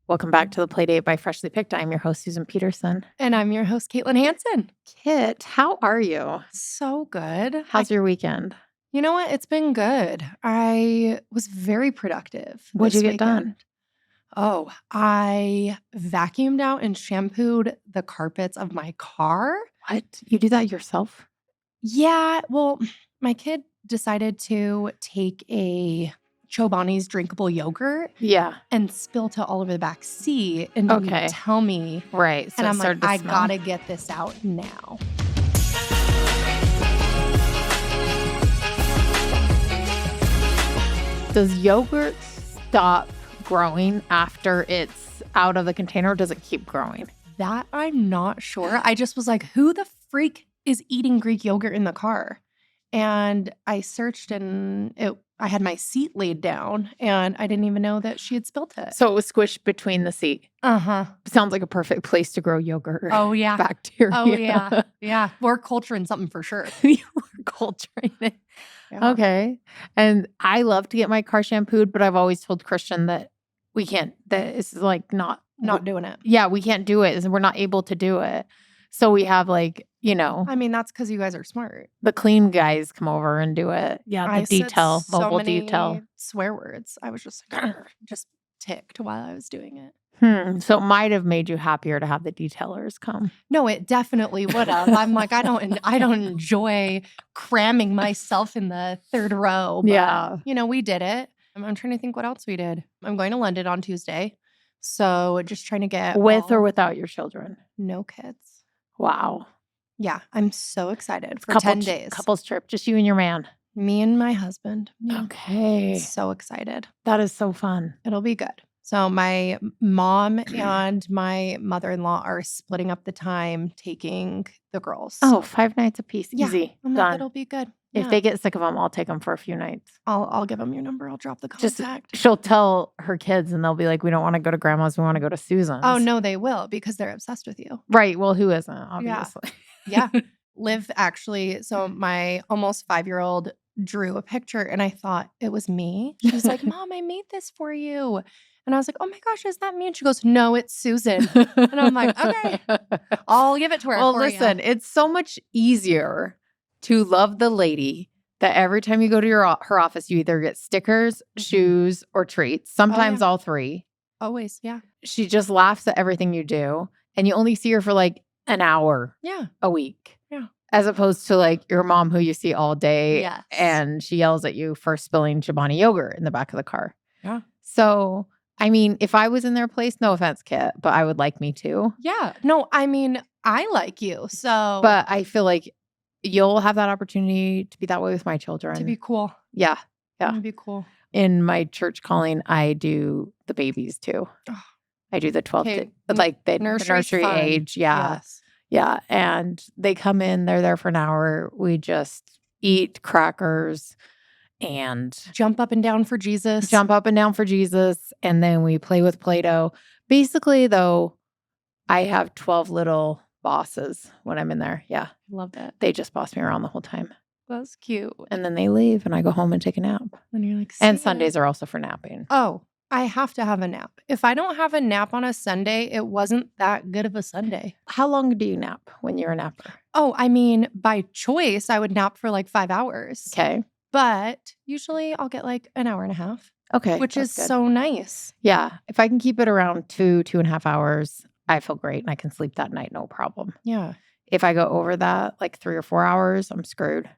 Welcome back to the Playdate by Freshly Picked. I'm your host, Susan Petersen. And I'm your host, Kaitlin Hansen. Kit, how are you? So good. How's your weekend? You know what? It's been good. I was very productive. What'd you this get done? weekend. Oh, I vacuumed out and shampooed the carpets of my car. What? You do that yourself? Yeah. Well, my kid decided to take a Chobani's drinkable yogurt Yeah. and spilt it all over the back seat and didn't tell me. Right. So And it I'm like, started to I smell. gotta get this out now. Does yogurt stop growing after it's out of the container, or does it keep growing? That I'm not sure. I just was like, who the freak is eating Greek yogurt in the car? And I searched and I had my seat laid down and I didn't even know that she had spilt it. So it was squished between the seat. Uh-huh. Sounds like a perfect place to grow yogurt. Oh, yeah. Bacteria. Oh, yeah. Yeah. We're culturing something for sure. You were culturing it. Yeah. Okay. And I love to get my car shampooed, but I've always told Christian that we can't, that it's like not doing it. Yeah, we can't do it. We're not able to do it. So we have I mean, that's because you guys are smart. the clean guys come over and do it. Yeah, the I said detail, so mobile many detail. swear words. I was just like, just ticked while I was doing it. So it might have made you happier to have the detailers come. No, it definitely would have. I'm like, I don't enjoy cramming myself in the third row. But, Yeah. we did it. I'm trying to think what else we did. I'm going to London on Tuesday. So just trying to get With or without your children? No kids. Wow. Yeah, I'm so excited for 10 days. Couples trip, just you and your man. Me and my husband. Yeah. Okay. So excited. That is so fun. It'll be good. So my mom and my mother-in-law are splitting up the time taking the girls. Oh, 5 nights apiece. Yeah. Easy. I'm Done. like, it'll be good. If Yeah. they get sick of them, I'll take them for a few nights. I'll give them your number. I'll drop the contact. She'll tell her kids and they'll be like, we don't want to go to grandma's. We want to go to Susan's. Oh, no, they will because they're obsessed with you. Right. Well, who isn't, obviously. Yeah. Liv actually, so my almost 5-year-old drew a picture and I thought it was me. She was like, Mom, I made this for you. And I was like, oh my gosh, is that me? And she goes, no, it's Susan. And I'm like, okay, I'll give it to her. Well, listen, it's so much easier to love the lady that every time you go to her office, you either get stickers, shoes, or treats. Sometimes all three. Always, yeah. She just laughs at everything you do. And you only see her for like an hour a week. Yeah. As opposed to like your mom who you see all day. Yes. And she yells at you for spilling Chobani yogurt in the back of the car. Yeah. So, I mean, if I was in their place, no offense, Kit, but I would like me too. Yeah. No, I mean, I like you. So. But I feel like you'll have that opportunity to be that way with my children. To be cool. Yeah. Yeah. To be cool. In my church calling, I do the babies too. Oh. I do the 12 Okay. to like the Nursery's nursery fun. age. Yeah. Yes. Yeah. And they come in, they're there for an hour. We just eat crackers and Jump up and down for Jesus. jump up and down for Jesus. And then we play with Play-Doh. Basically, though, I have 12 little bosses when I'm in there. Yeah. Love that. They just boss me around the whole time. That's cute. And then they leave and I go home and take a nap. And you're like, And "See ya." Sundays are also for napping. Oh, I have to have a nap. If I don't have a nap on a Sunday, it wasn't that good of a Sunday. How long do you nap when you're a napper? Oh, I mean, by choice, I would nap for like 5 hours. Okay. But usually I'll get like an hour and a half, Okay. which is that's good. so nice. Yeah. If I can keep it around 2.5 hours, I feel great and I can sleep that night, no problem. Yeah. If I go over that, like 3 or 4 hours, I'm screwed.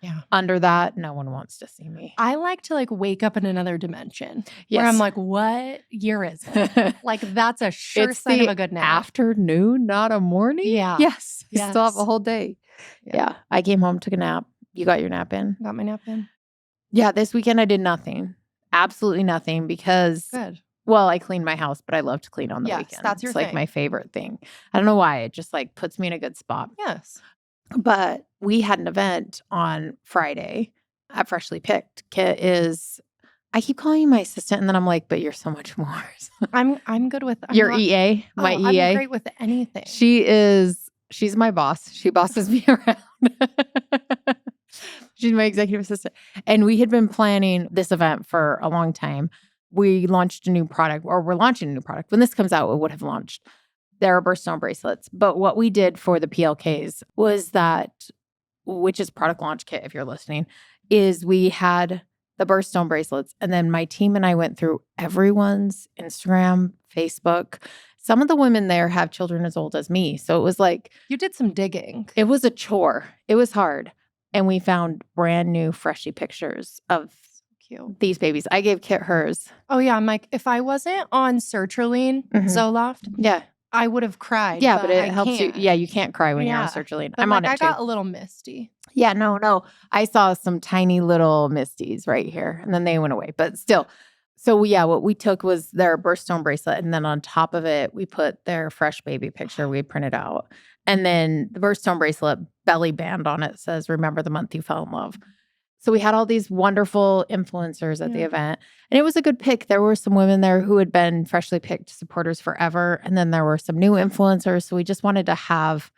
Yeah. Under that, no one wants to see me. I like to like wake up in another dimension Yes. where I'm like, what year is it? Like that's a sure It's sign the of a good nap. afternoon, not a morning? Yeah. Yes. You still have a Yes. whole day. Yeah. Yeah. I came home, took a nap. You got your nap in? Got my nap in. Yeah. This weekend I did nothing. Absolutely nothing because, Good. well, I cleaned my house, but I love to clean on the Yes, weekend. that's your It's like thing. my favorite thing. I don't know why. It just like puts me in a good spot. Yes. But we had an event on Friday at Freshly Picked. Kit is, I keep calling you my assistant, and then I'm like, but you're so much more. I'm good with Your EA, my I'm EA. great with anything. She's my boss. She bosses me around. She's my executive assistant. And we had been planning this event for a long time. we launched a new product, or we're launching a new product. When this comes out, it would have launched. There are birthstone bracelets. But what we did for the PLKs was that, which is product launch kit if you're listening, is we had the birthstone bracelets. And then my team and I went through everyone's Instagram, Facebook. Some of the women there have children as old as me. So it was like, You did some digging. it was a chore. It was hard. And we found brand new, freshly pictures of Cute. these babies. I gave Kit hers. Oh yeah, I'm like, if I wasn't on sertraline, Mhm. Zoloft, Yeah. I would have cried. Yeah, but it I helps can't. you. Yeah, you can't cry when you're on Yeah. sertraline. But I'm like, on I it too. got a little misty. Yeah, no. I saw some tiny little misties right here, and then they went away. But still, so yeah, what we took was their birthstone bracelet, and then on top of it, we put their fresh baby picture we had printed out. And then the birthstone bracelet belly band on it says, "Remember the month you fell in love." So we had all these wonderful influencers at the Yeah. event. And it was a good pick. There were some women there who had been Freshly Picked supporters forever. And then there were some new influencers. So we just wanted to have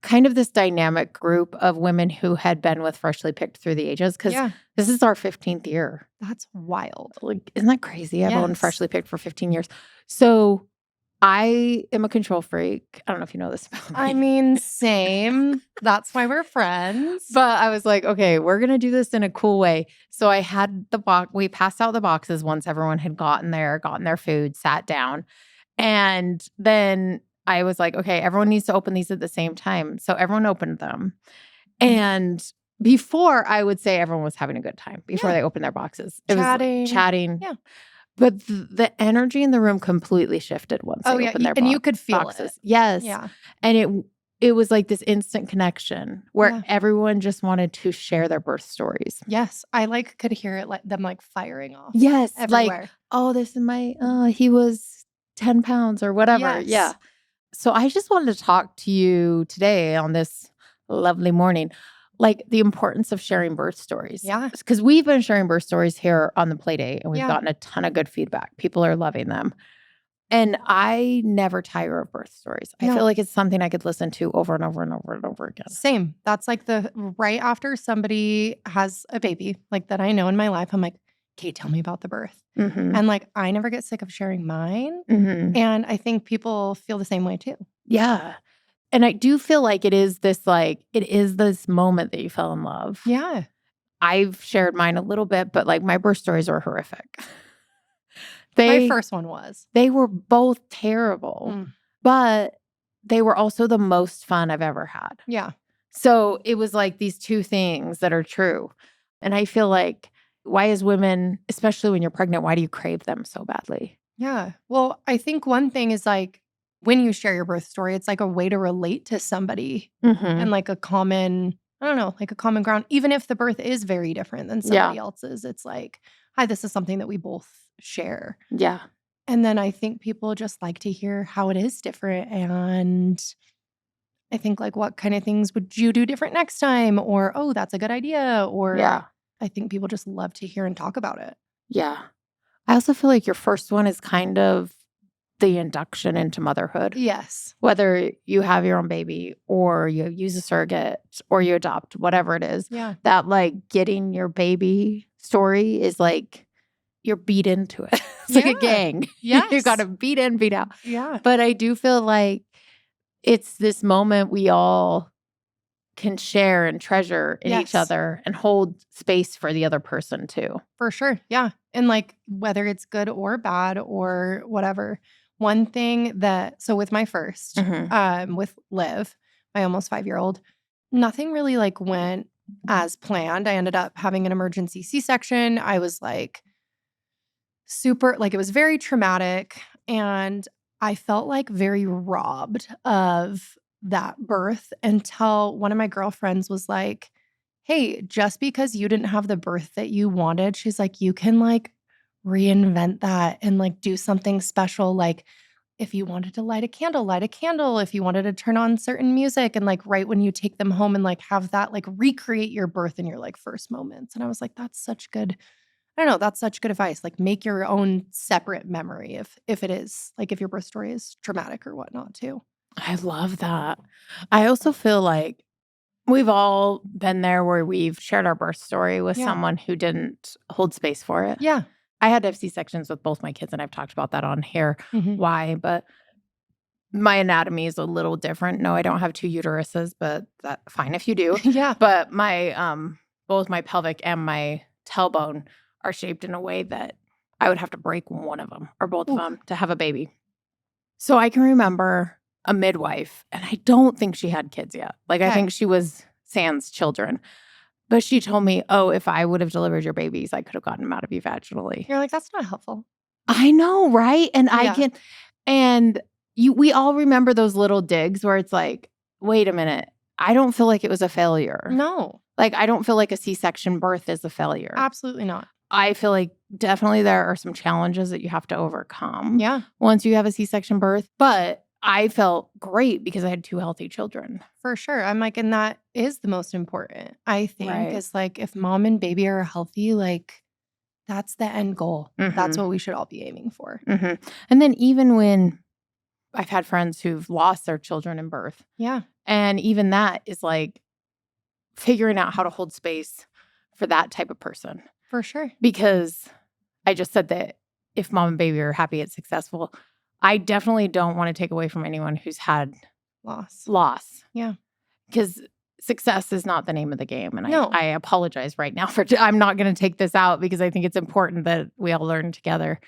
kind of this dynamic group of women who had been with Freshly Picked through the ages. Because Yeah, this is our 15th year. that's wild. Like, isn't that crazy? I've owned Yes. Freshly Picked for 15 years. So I am a control freak. I don't know if you know this about me. I mean, same. That's why we're friends. But I was like, okay, we're going to do this in a cool way. So I had the box, we passed out the boxes once everyone had gotten their food, sat down. And then I was like, okay, everyone needs to open these at the same time. So everyone opened them. And before, I would say everyone was having a good time before Yeah. they opened their boxes. It Chatting. was chatting. Yeah. But the energy in the room completely shifted once they opened their and you could feel boxes. it. Yes. Yeah. And it was like this instant connection where Yeah. everyone just wanted to share their birth stories. Yes, I like could hear it like them like firing off. Yes. Everywhere. Like, oh, this is he was 10 pounds or whatever. Yes. Yeah. So I just wanted to talk to you today on this lovely morning, like the importance of sharing birth stories. Yeah. Because we've been sharing birth stories here on the Playdate and we've Yeah. gotten a ton of good feedback. People are loving them. And I never tire of birth stories. I No. feel like it's something I could listen to over and over and over and over again. Same. That's like the right after somebody has a baby, like that I know in my life, I'm like, okay, tell me about the birth. Mm-hmm. And like, I never get sick of sharing mine. Mm-hmm. And I think people feel the same way too. Yeah. And I do feel like it is this moment that you fell in love. Yeah. I've shared mine a little bit, but like my birth stories are horrific. My first one was. They were both terrible, but they were also the most fun I've ever had. Yeah. So it was like these two things that are true. And I feel like, why as women, especially when you're pregnant, why do you crave them so badly? Yeah. Well, I think one thing is like when you share your birth story, it's like a way to relate to somebody Mm-hmm. and like a common, I don't know, like a common ground. Even if the birth is very different than somebody else's, it's like, hi, this is something that we both share. Yeah. And then I think people just like to hear how it is different. And I think like, what kind of things would you do different next time? Or, oh, that's a good idea. Or Yeah. I think people just love to hear and talk about it. Yeah. I also feel like your first one is kind of the induction into motherhood. Yes. Whether you have your own baby or you use a surrogate or you adopt, whatever it is, Yeah. that like getting your baby story is like you're beat into it. It's like a Yeah. gang. Yes. You got to beat in, beat out. Yeah. But I do feel like it's this moment we all can share and treasure in each Yes. other and hold space for the other person too. For sure. Yeah. And like whether it's good or bad or whatever. One thing so with my first, Mhm. with Liv, my almost 5-year-old, nothing really like went as planned. I ended up having an emergency C-section. I was like super, like it was very traumatic. And I felt like very robbed of that birth until one of my girlfriends was like, hey, just because you didn't have the birth that you wanted, she's like, you can like reinvent that and like do something special. Like if you wanted to light a candle, light a candle. If you wanted to turn on certain music and like right when you take them home and like have that, like recreate your birth in your like first moments. And I was like, that's such good, I don't know, that's such good advice. Like make your own separate memory if it is, like if your birth story is traumatic or whatnot too. I love that. I also feel like we've all been there where we've shared our birth story with Yeah. someone who didn't hold space for it. Yeah. I had to have C-sections with both my kids, and I've talked about that on here, Mhm. why, but my anatomy is a little different. No, I don't have 2 uteruses, but that's fine if you do. Yeah. But my, both my pelvic and my tailbone are shaped in a way that I would have to break one of them or both of Oof. them to have a baby. So I can remember a midwife, and I don't think she had kids yet. Like, I Okay. think she was sans children. But she told me, "Oh, if I would have delivered your babies, I could have gotten them out of you vaginally." You're like, that's not helpful. I know, right? And I Yeah. can and we all remember those little digs where it's like, "Wait a minute. I don't feel like it was a failure." No, Like, I don't feel like a C-section birth is a failure. absolutely not. I feel like definitely there are some challenges that you have to overcome Yeah, once you have a C-section birth, but I felt great because I had 2 healthy children. for sure. I'm like, and that is the most important, I think, Right. is like if mom and baby are healthy, like that's the end goal. That's Mhm. what we should all be aiming for. Mhm. And then even when I've had friends who've lost their children in birth, Yeah, and even that is like figuring out how to hold space for that type of person. for sure. Because I just said that if mom and baby are happy, it's successful. I definitely don't want to take away from anyone who's had Loss. loss. Yeah. Because success is not the name of the game. And No. I apologize right now for, I'm not going to take this out because I think it's important that we all learn together.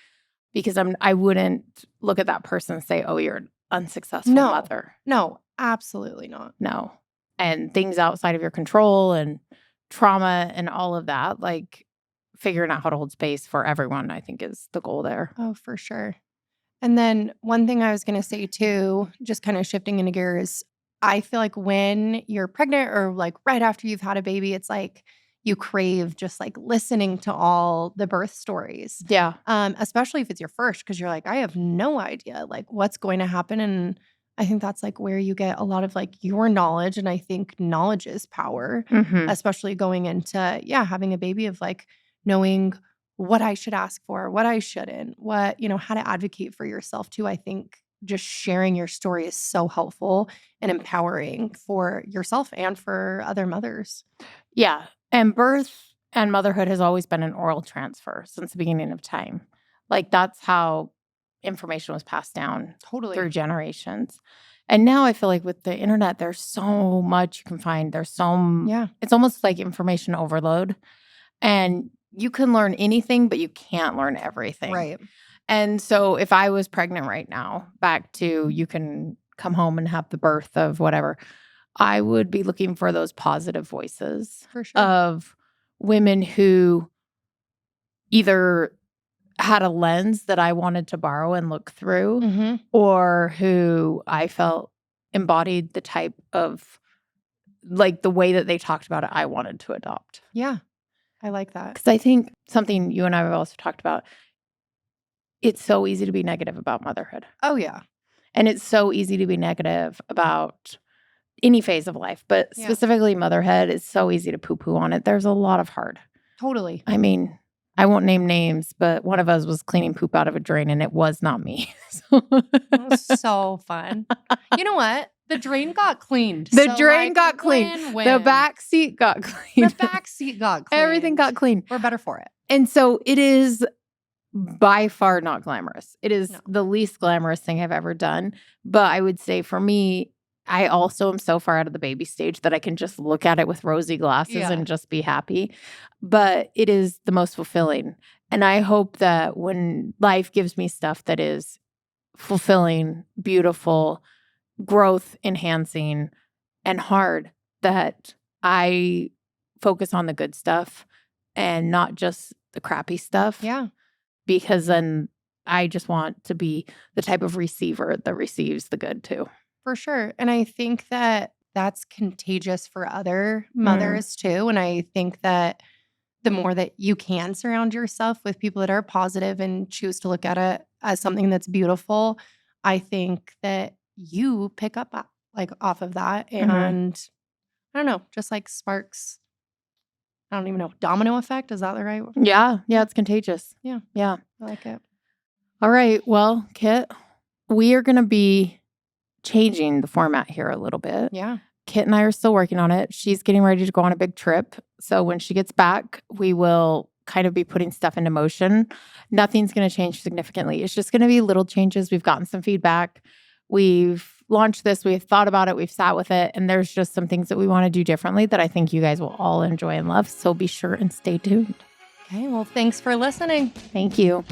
Because I wouldn't look at that person and say, oh, you're an unsuccessful No. mother. No, absolutely not. No. And things outside of your control and trauma and all of that, like figuring out how to hold space for everyone, I think is the goal there. Oh, for sure. And then one thing I was going to say too, just kind of shifting into gears, I feel like when you're pregnant or like right after you've had a baby, it's like you crave just like listening to all the birth stories. Yeah. Especially if it's your first, because you're like, I have no idea like what's going to happen. And I think that's like where you get a lot of like your knowledge. And I think knowledge is power, Mm-hmm. especially going into, having a baby of like knowing what I should ask for, what I shouldn't, what, how to advocate for yourself too. I think just sharing your story is so helpful and empowering for yourself and for other mothers. Yeah. And birth and motherhood has always been an oral transfer since the beginning of time. Like that's how information was passed down Totally. through generations. And now I feel like with the internet, there's so much you can find. There's it's almost like information overload. And you can learn anything, but you can't learn everything. Right. And so if I was pregnant right now, back to you can come home and have the birth of whatever, I would be looking for those positive voices For sure. of women who either had a lens that I wanted to borrow and look through, Mm-hmm. or who I felt embodied the type of like the way that they talked about it, I wanted to adopt. Yeah. I like that. Because I think something you and I have also talked about, it's so easy to be negative about motherhood. Oh, yeah. And it's so easy to be negative about any phase of life, but Yeah. specifically motherhood, it's so easy to poo-poo on it. There's a lot of hard. Totally. I mean, I won't name names, but one of us was cleaning poop out of a drain and it was not me. That was so fun. You know what? The drain got cleaned. The So, drain like, got cleaned. win-win. The back seat got cleaned. The back seat got cleaned. Everything got cleaned. We're better for it. And so it is by far not glamorous. It is No. the least glamorous thing I've ever done. But I would say for me, I also am so far out of the baby stage that I can just look at it with rosy glasses Yeah. and just be happy. But it is the most fulfilling. And I hope that when life gives me stuff that is fulfilling, beautiful, growth enhancing, and hard, that I focus on the good stuff and not just the crappy stuff. Yeah. Because then I just want to be the type of receiver that receives the good too. For sure. And I think that that's contagious for other mothers too. And I think that the more that you can surround yourself with people that are positive and choose to look at it as something that's beautiful, I think that you pick up like off of that. And I don't know, just like sparks, I don't even know, domino effect. Is that the right word? Yeah. Yeah. It's contagious. Yeah. Yeah. I like it. All right. Well, Kit, we are going to be changing the format here a little bit. Yeah. Kit and I are still working on it. She's getting ready to go on a big trip. So when she gets back, we will kind of be putting stuff into motion. Nothing's going to change significantly. It's just going to be little changes. We've gotten some feedback. We've launched this. We've thought about it. We've sat with it. And there's just some things that we want to do differently that I think you guys will all enjoy and love. So be sure and stay tuned. Okay, well, thanks for listening. Thank you.